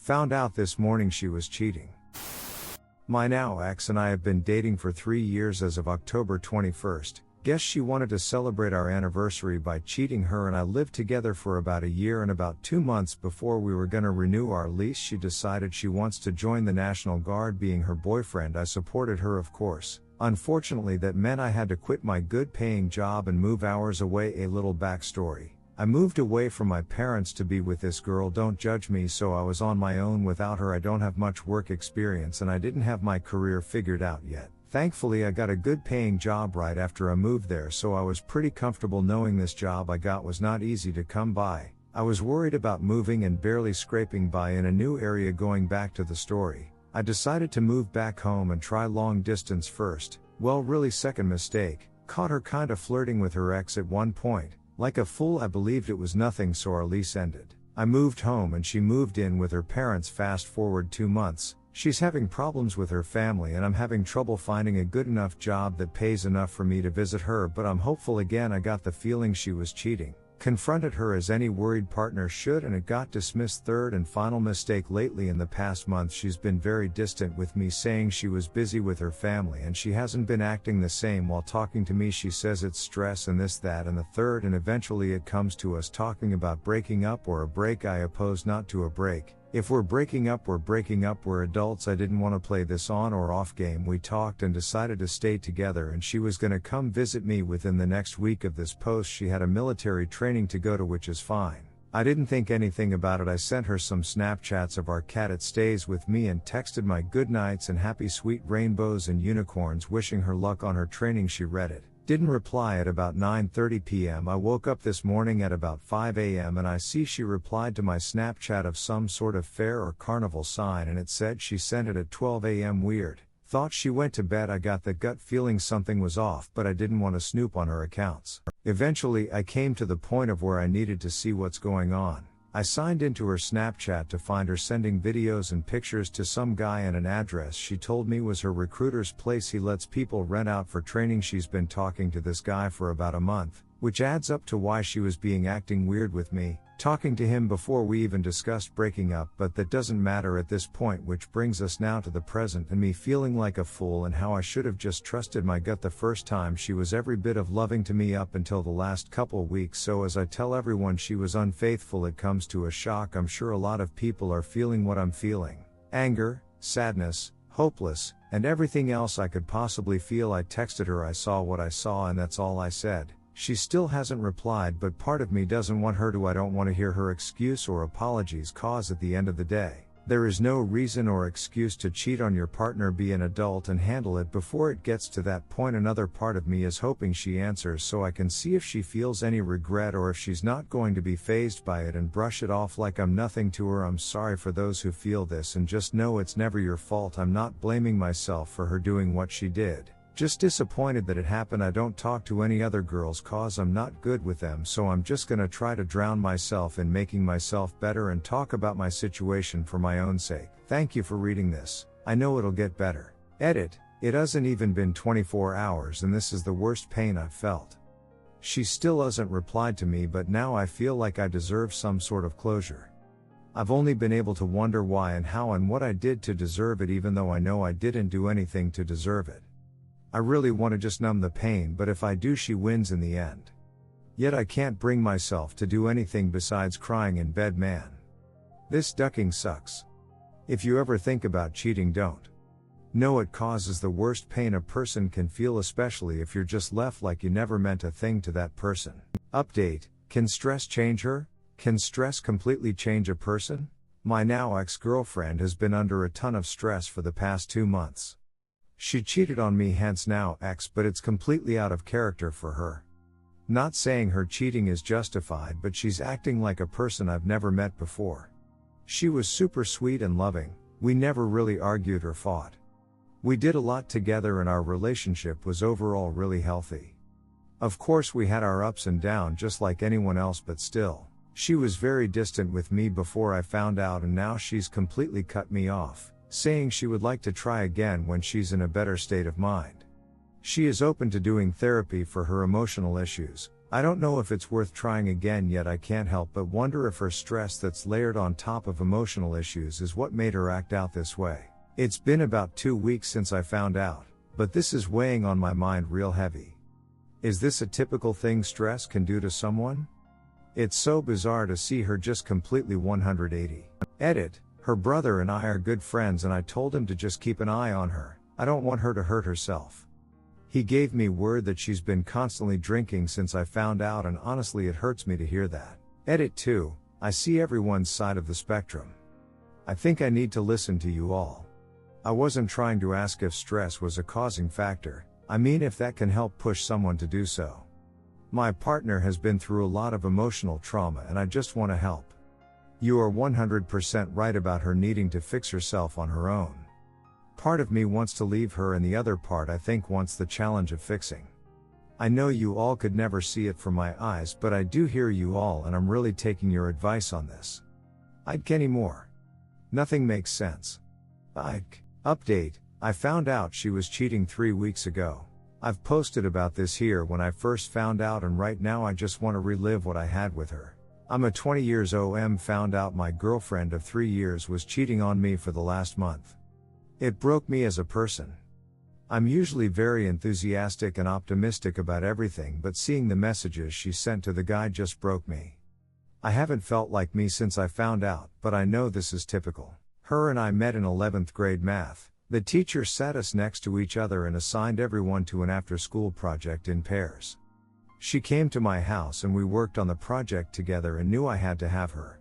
Found out this morning she was cheating. My now ex and I have been dating for 3 years as of October 21st. Guess she wanted to celebrate our anniversary by cheating. Her and I lived together for about a year, and about 2 months before we were gonna renew our lease, she decided she wants to join the National Guard. Being her boyfriend, I supported her, of course. Unfortunately, that meant I had to quit my good paying job and move hours away. A little backstory. I moved away from my parents to be with this girl, don't judge me, so I was on my own without her. I don't have much work experience and I didn't have my career figured out yet. Thankfully, I got a good paying job right after I moved there, so I was pretty comfortable knowing this job I got was not easy to come by. I was worried about moving and barely scraping by in a new area. Going back to the story, I decided to move back home and try long distance first. Well, really, second mistake. Caught her kinda flirting with her ex at one point. Like a fool, I believed it was nothing, so our lease ended. I moved home and she moved in with her parents. Fast forward 2 months, she's having problems with her family and I'm having trouble finding a good enough job that pays enough for me to visit her, but I'm hopeful again. I got the feeling she was cheating. Confronted her as any worried partner should, and it got dismissed. Third and final mistake. Lately, in the past month, she's been very distant with me, saying she was busy with her family and she hasn't been acting the same while talking to me. She says it's stress and this, that, and the third, and eventually it comes to us talking about breaking up or a break. I oppose not to a break. If we're breaking up, we're breaking up. We're adults. I didn't want to play this on or off game. We talked and decided to stay together, and she was gonna come visit me within the next week of this post. She had a military training to go to, which is fine. I didn't think anything about it. I sent her some Snapchats of our cat. It stays with me, and texted my good nights and happy sweet rainbows and unicorns, wishing her luck on her training. She read it. Didn't reply. At about 9:30 p.m. I woke up this morning at about 5 a.m. and I see she replied to my Snapchat of some sort of fair or carnival sign, and it said she sent it at 12 a.m. Weird. Thought she went to bed. I got the gut feeling something was off, but I didn't want to snoop on her accounts. Eventually, I came to the point of where I needed to see what's going on. I signed into her Snapchat to find her sending videos and pictures to some guy and an address she told me was her recruiter's place. He lets people rent out for training. She's been talking to this guy for about a month, which adds up to why she was acting weird with me, talking to him before we even discussed breaking up, but that doesn't matter at this point, which brings us now to the present and me feeling like a fool and how I should have just trusted my gut the first time. She was every bit of loving to me up until the last couple weeks, so as I tell everyone she was unfaithful, it comes to a shock. I'm sure a lot of people are feeling what I'm feeling. Anger, sadness, hopeless, and everything else I could possibly feel. I texted her I saw what I saw, and that's all I said. She still hasn't replied, but part of me doesn't want her to. I don't want to hear her excuse or apologies, cause at the end of the day, there is no reason or excuse to cheat on your partner. Be an adult and handle it before it gets to that point. Another part of me is hoping she answers so I can see if she feels any regret or if she's not going to be fazed by it and brush it off like I'm nothing to her. I'm sorry for those who feel this, and just know it's never your fault. I'm not blaming myself for her doing what she did. Just disappointed that it happened. I don't talk to any other girls cause I'm not good with them, so I'm just gonna try to drown myself in making myself better and talk about my situation for my own sake. Thank you for reading this. I know it'll get better. Edit. It hasn't even been 24 hours and this is the worst pain I've felt. She still hasn't replied to me, but now I feel like I deserve some sort of closure. I've only been able to wonder why and how and what I did to deserve it, even though I know I didn't do anything to deserve it. I really want to just numb the pain, but if I do, she wins in the end. Yet I can't bring myself to do anything besides crying in bed. Man, this ducking sucks. If you ever think about cheating, don't. Know it causes the worst pain a person can feel, especially if you're just left like you never meant a thing to that person. Update: can stress change her? Can stress completely change a person? My now ex-girlfriend has been under a ton of stress for the past 2 months. She cheated on me, hence now ex, but it's completely out of character for her. Not saying her cheating is justified, but she's acting like a person I've never met before. She was super sweet and loving. We never really argued or fought. We did a lot together and our relationship was overall really healthy. Of course we had our ups and downs just like anyone else, but still, she was very distant with me before I found out, and now she's completely cut me off, saying she would like to try again when she's in a better state of mind. She is open to doing therapy for her emotional issues, I don't know if it's worth trying again yet. I can't help but wonder if her stress that's layered on top of emotional issues is what made her act out this way. It's been about 2 weeks since I found out, but this is weighing on my mind real heavy. Is this a typical thing stress can do to someone? It's so bizarre to see her just completely 180. Edit. Her brother and I are good friends and I told him to just keep an eye on her. I don't want her to hurt herself. He gave me word that she's been constantly drinking since I found out, and honestly it hurts me to hear that. Edit 2. I see everyone's side of the spectrum. I think I need to listen to you all. I wasn't trying to ask if stress was a causing factor, I mean if that can help push someone to do so. My partner has been through a lot of emotional trauma and I just want to help. You are 100% right about her needing to fix herself on her own. Part of me wants to leave her and the other part I think wants the challenge of fixing. I know you all could never see it from my eyes, but I do hear you all and I'm really taking your advice on this. I'd Kenny more. Nothing makes sense. Update. I found out she was cheating 3 weeks ago. I've posted about this here when I first found out, and right now I just want to relive what I had with her. I'm a 20 years old. Found out my girlfriend of 3 years was cheating on me for the last month. It broke me as a person. I'm usually very enthusiastic and optimistic about everything, but seeing the messages she sent to the guy just broke me. I haven't felt like me since I found out, but I know this is typical. Her and I met in 11th grade math. The teacher sat us next to each other and assigned everyone to an after-school project in pairs. She came to my house and we worked on the project together and knew I had to have her.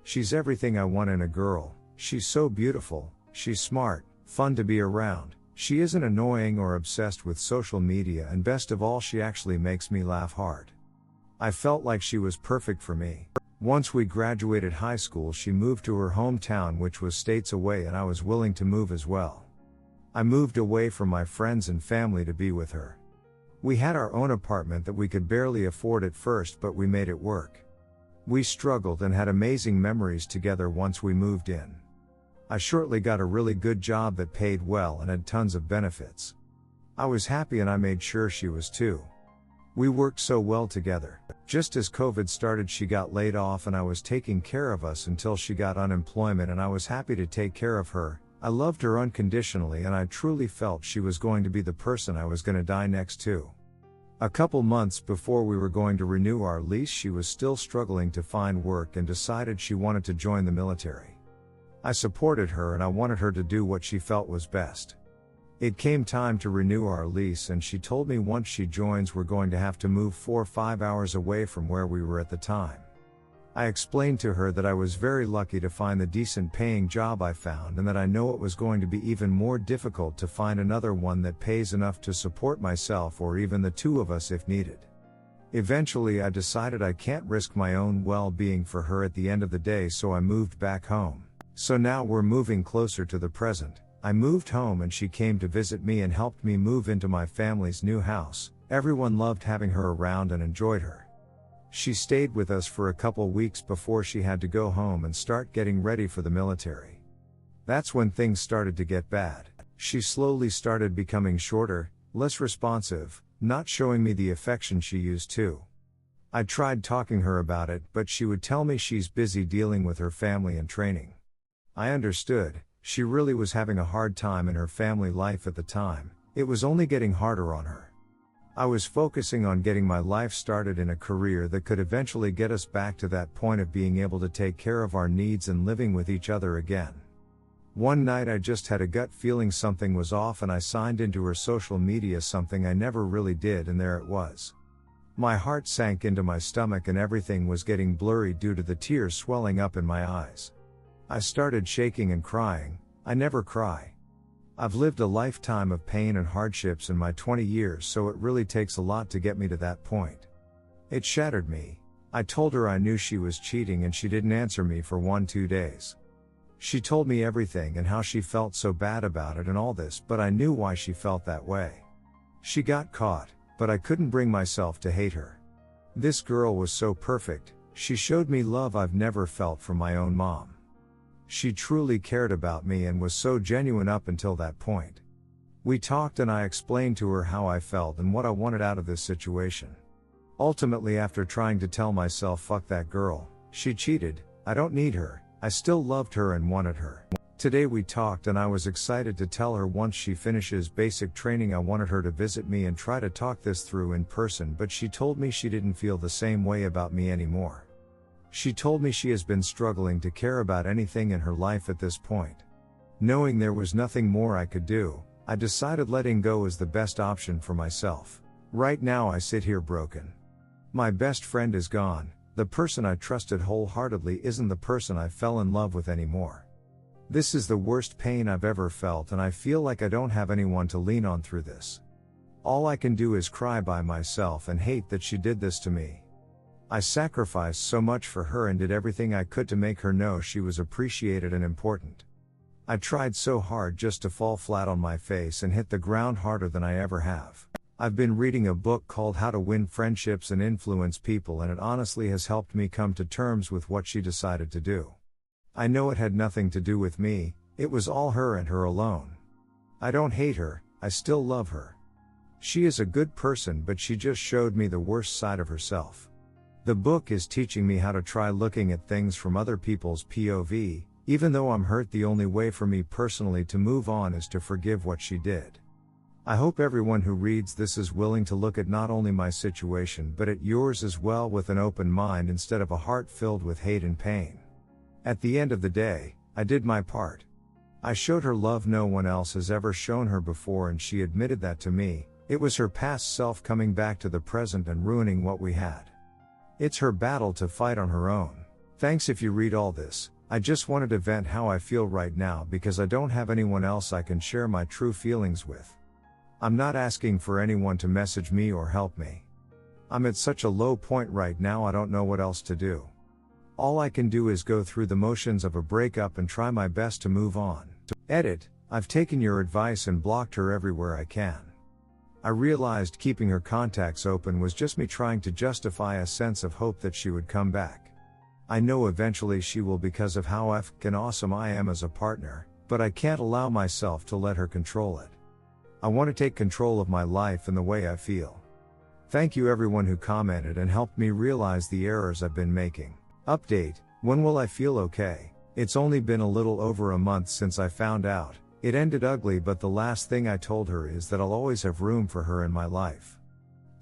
She's everything I want in a girl. She's so beautiful, she's smart, fun to be around, she isn't annoying or obsessed with social media, and best of all, she actually makes me laugh hard. I felt like she was perfect for me. Once we graduated high school, she moved to her hometown, which was states away, and I was willing to move as well. I moved away from my friends and family to be with her. We had our own apartment that we could barely afford at first, but we made it work. We struggled and had amazing memories together once we moved in. I shortly got a really good job that paid well and had tons of benefits. I was happy and I made sure she was too. We worked so well together. Just as COVID started, she got laid off and I was taking care of us until she got unemployment, and I was happy to take care of her. I loved her unconditionally and I truly felt she was going to be the person I was going to die next to. A couple months before we were going to renew our lease, she was still struggling to find work and decided she wanted to join the military. I supported her and I wanted her to do what she felt was best. It came time to renew our lease and she told me once she joins we're going to have to move 4 or 5 hours away from where we were at the time. I explained to her that I was very lucky to find the decent paying job I found, and that I know it was going to be even more difficult to find another one that pays enough to support myself or even the two of us if needed. Eventually I decided I can't risk my own well-being for her at the end of the day, so I moved back home. So now we're moving closer to the present. I moved home and she came to visit me and helped me move into my family's new house. Everyone loved having her around and enjoyed her. She stayed with us for a couple weeks before she had to go home and start getting ready for the military. That's when things started to get bad. She slowly started becoming shorter, less responsive, not showing me the affection she used to. I tried talking her about it, but she would tell me she's busy dealing with her family and training. I understood. She really was having a hard time in her family life at the time. It was only getting harder on her. I was focusing on getting my life started in a career that could eventually get us back to that point of being able to take care of our needs and living with each other again. One night I just had a gut feeling something was off and I signed into her social media, something I never really did, and there it was. My heart sank into my stomach and everything was getting blurry due to the tears swelling up in my eyes. I started shaking and crying. I never cry. I've lived a lifetime of pain and hardships in my 20 years, so it really takes a lot to get me to that point. It shattered me. I told her I knew she was cheating and she didn't answer me for 1-2 days. She told me everything and how she felt so bad about it and all this, but I knew why she felt that way. She got caught, but I couldn't bring myself to hate her. This girl was so perfect. She showed me love I've never felt from my own mom. She truly cared about me and was so genuine up until that point. We talked and I explained to her how I felt and what I wanted out of this situation. Ultimately, after trying to tell myself fuck that girl, she cheated, I don't need her, I still loved her and wanted her. Today we talked and I was excited to tell her once she finishes basic training I wanted her to visit me and try to talk this through in person, but she told me she didn't feel the same way about me anymore. She told me she has been struggling to care about anything in her life at this point. Knowing there was nothing more I could do, I decided letting go is the best option for myself. Right now I sit here broken. My best friend is gone, the person I trusted wholeheartedly isn't the person I fell in love with anymore. This is the worst pain I've ever felt and I feel like I don't have anyone to lean on through this. All I can do is cry by myself and hate that she did this to me. I sacrificed so much for her and did everything I could to make her know she was appreciated and important. I tried so hard just to fall flat on my face and hit the ground harder than I ever have. I've been reading a book called How to Win Friendships and Influence People, and it honestly has helped me come to terms with what she decided to do. I know it had nothing to do with me, it was all her and her alone. I don't hate her, I still love her. She is a good person, but she just showed me the worst side of herself. The book is teaching me how to try looking at things from other people's POV. Even though I'm hurt, the only way for me personally to move on is to forgive what she did. I hope everyone who reads this is willing to look at not only my situation but at yours as well with an open mind instead of a heart filled with hate and pain. At the end of the day, I did my part. I showed her love no one else has ever shown her before, and she admitted that to me. It was her past self coming back to the present and ruining what we had. It's her battle to fight on her own. Thanks if you read all this. I just wanted to vent how I feel right now because I don't have anyone else I can share my true feelings with. I'm not asking for anyone to message me or help me. I'm at such a low point right now I don't know what else to do. All I can do is go through the motions of a breakup and try my best to move on. Edit, I've taken your advice and blocked her everywhere I can. I realized keeping her contacts open was just me trying to justify a sense of hope that she would come back. I know eventually she will because of how f***ing awesome I am as a partner, but I can't allow myself to let her control it. I want to take control of my life and the way I feel. Thank you everyone who commented and helped me realize the errors I've been making. Update, when will I feel okay? It's only been a little over a month since I found out. It ended ugly, but the last thing I told her is that I'll always have room for her in my life.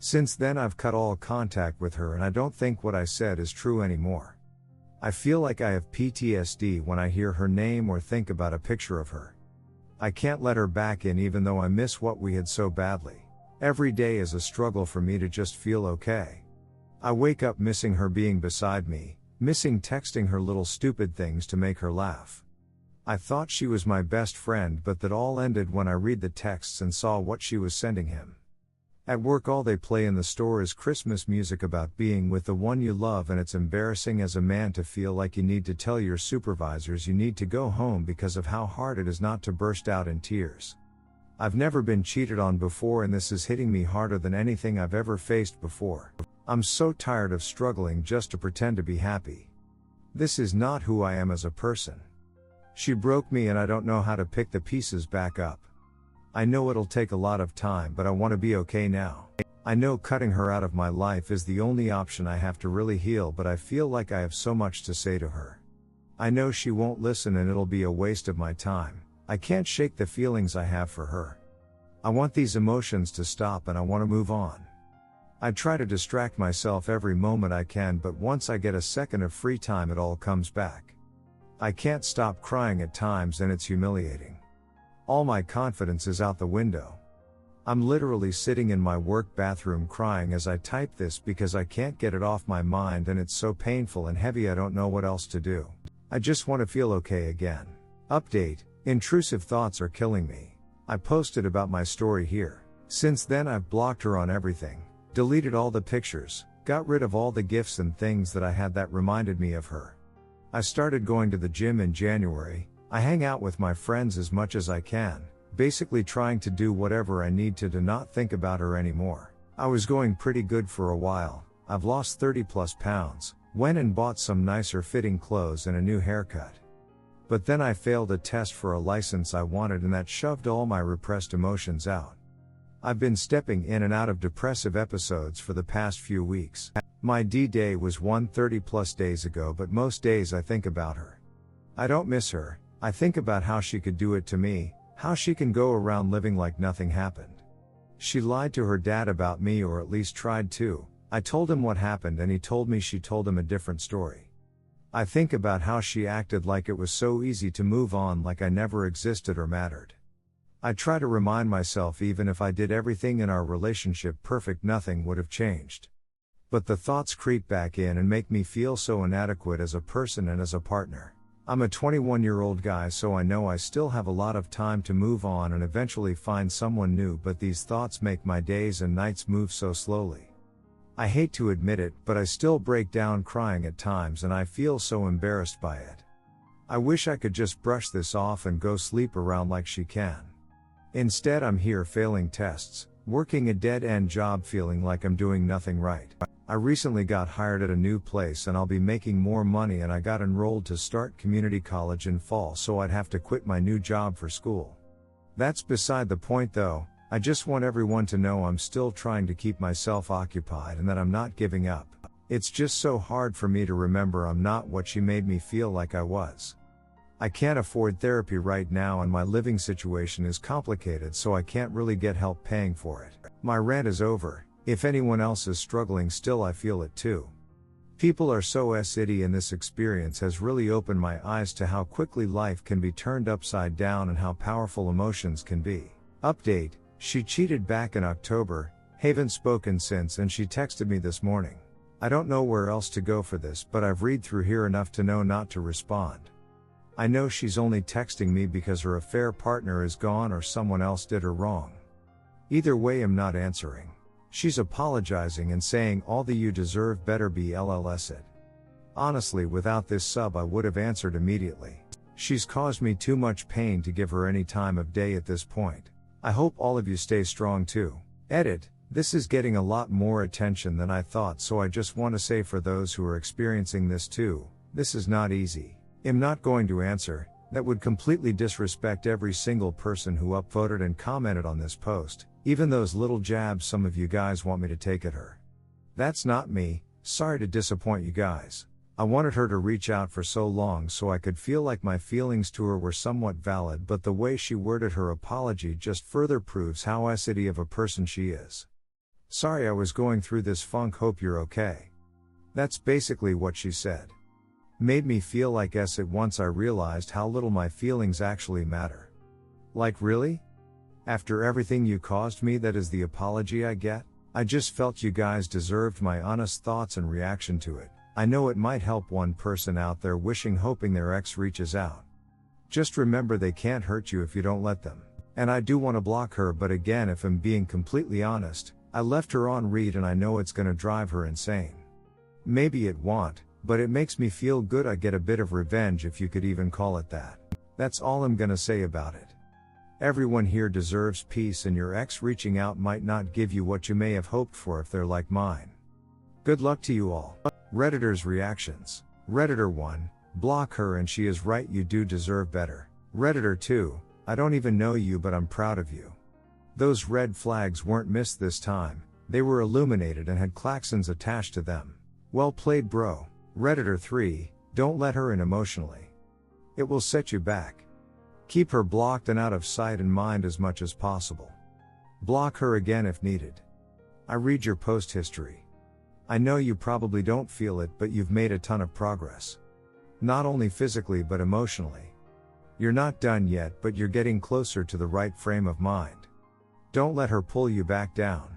Since then I've cut all contact with her and I don't think what I said is true anymore. I feel like I have PTSD when I hear her name or think about a picture of her. I can't let her back in even though I miss what we had so badly. Every day is a struggle for me to just feel okay. I wake up missing her being beside me, missing texting her little stupid things to make her laugh. I thought she was my best friend, but that all ended when I read the texts and saw what she was sending him. At work all they play in the store is Christmas music about being with the one you love, and it's embarrassing as a man to feel like you need to tell your supervisors you need to go home because of how hard it is not to burst out in tears. I've never been cheated on before and this is hitting me harder than anything I've ever faced before. I'm so tired of struggling just to pretend to be happy. This is not who I am as a person. She broke me and I don't know how to pick the pieces back up. I know it'll take a lot of time, but I want to be okay now. I know cutting her out of my life is the only option I have to really heal, but I feel like I have so much to say to her. I know she won't listen and it'll be a waste of my time. I can't shake the feelings I have for her. I want these emotions to stop and I want to move on. I try to distract myself every moment I can, but once I get a second of free time it all comes back. I can't stop crying at times and it's humiliating. All my confidence is out the window. I'm literally sitting in my work bathroom crying as I type this because I can't get it off my mind and it's so painful and heavy I don't know what else to do. I just want to feel okay again. Update, intrusive thoughts are killing me. I posted about my story here. Since then I've blocked her on everything, deleted all the pictures, got rid of all the gifts and things that I had that reminded me of her. I started going to the gym in January. I hang out with my friends as much as I can, basically trying to do whatever I need to not think about her anymore. I was going pretty good for a while. I've lost 30+ pounds, went and bought some nicer fitting clothes and a new haircut. But then I failed a test for a license I wanted and that shoved all my repressed emotions out. I've been stepping in and out of depressive episodes for the past few weeks. My D-Day was 130 plus days ago, but most days I think about her. I don't miss her, I think about how she could do it to me, how she can go around living like nothing happened. She lied to her dad about me, or at least tried to. I told him what happened and he told me she told him a different story. I think about how she acted like it was so easy to move on, like I never existed or mattered. I try to remind myself even if I did everything in our relationship perfect, nothing would have changed. But the thoughts creep back in and make me feel so inadequate as a person and as a partner. I'm a 21-year-old guy, so I know I still have a lot of time to move on and eventually find someone new, but these thoughts make my days and nights move so slowly. I hate to admit it, but I still break down crying at times and I feel so embarrassed by it. I wish I could just brush this off and go sleep around like she can. Instead, I'm here failing tests, working a dead-end job, feeling like I'm doing nothing right. I recently got hired at a new place and I'll be making more money, and I got enrolled to start community college in fall, so I'd have to quit my new job for school. That's beside the point though. I just want everyone to know I'm still trying to keep myself occupied and that I'm not giving up. It's just so hard for me to remember I'm not what she made me feel like I was. I can't afford therapy right now and my living situation is complicated, so I can't really get help paying for it. My rant is over. If anyone else is struggling still, I feel it too. People are so shitty, and this experience has really opened my eyes to how quickly life can be turned upside down and how powerful emotions can be. Update: she cheated back in October, haven't spoken since, and she texted me this morning. I don't know where else to go for this, but I've read through here enough to know not to respond. I know she's only texting me because her affair partner is gone or someone else did her wrong. Either way, I'm not answering. She's apologizing and saying all the "you deserve better" BLLS it. Honestly, without this sub I would have answered immediately. She's caused me too much pain to give her any time of day at this point. I hope all of you stay strong too. Edit: this is getting a lot more attention than I thought, so I just want to say for those who are experiencing this too, this is not easy. I'm not going to answer. That would completely disrespect every single person who upvoted and commented on this post, even those little jabs some of you guys want me to take at her. That's not me. Sorry to disappoint you guys. I wanted her to reach out for so long so I could feel like my feelings to her were somewhat valid, but the way she worded her apology just further proves how shitty of a person she is. Sorry I was going through this funk, hope you're okay. That's basically what she said. Made me feel like it once I realized how little my feelings actually matter. Like, really? After everything you caused me, that is the apology I get? I just felt you guys deserved my honest thoughts and reaction to it. I know it might help one person out there hoping their ex reaches out. Just remember, they can't hurt you if you don't let them. And I do want to block her, but again, if I'm being completely honest, I left her on read and I know it's gonna drive her insane. Maybe it won't, but it makes me feel good. I get a bit of revenge, if you could even call it that. That's all I'm gonna say about it. Everyone here deserves peace, and your ex reaching out might not give you what you may have hoped for if they're like mine. Good luck to you all. Redditors' reactions. Redditor 1, block her and she is right, you do deserve better. Redditor 2, I don't even know you but I'm proud of you. Those red flags weren't missed this time, they were illuminated and had klaxons attached to them. Well played, bro. Redditor 3, don't let her in emotionally. It will set you back. Keep her blocked and out of sight and mind as much as possible. Block her again if needed. I read your post history. I know you probably don't feel it, but you've made a ton of progress. Not only physically but emotionally. You're not done yet, but you're getting closer to the right frame of mind. Don't let her pull you back down.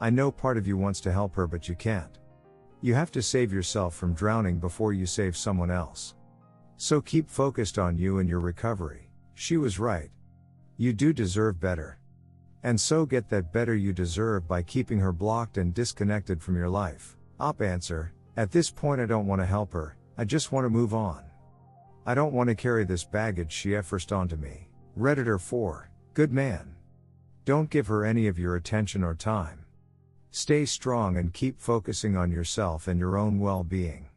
I know part of you wants to help her, but you can't. You have to save yourself from drowning before you save someone else. So keep focused on you and your recovery. She was right. You do deserve better. And so get that better you deserve by keeping her blocked and disconnected from your life. Op answer: at this point I don't want to help her, I just want to move on. I don't want to carry this baggage she forced onto me. Redditor 4, good man. Don't give her any of your attention or time. Stay strong and keep focusing on yourself and your own well-being.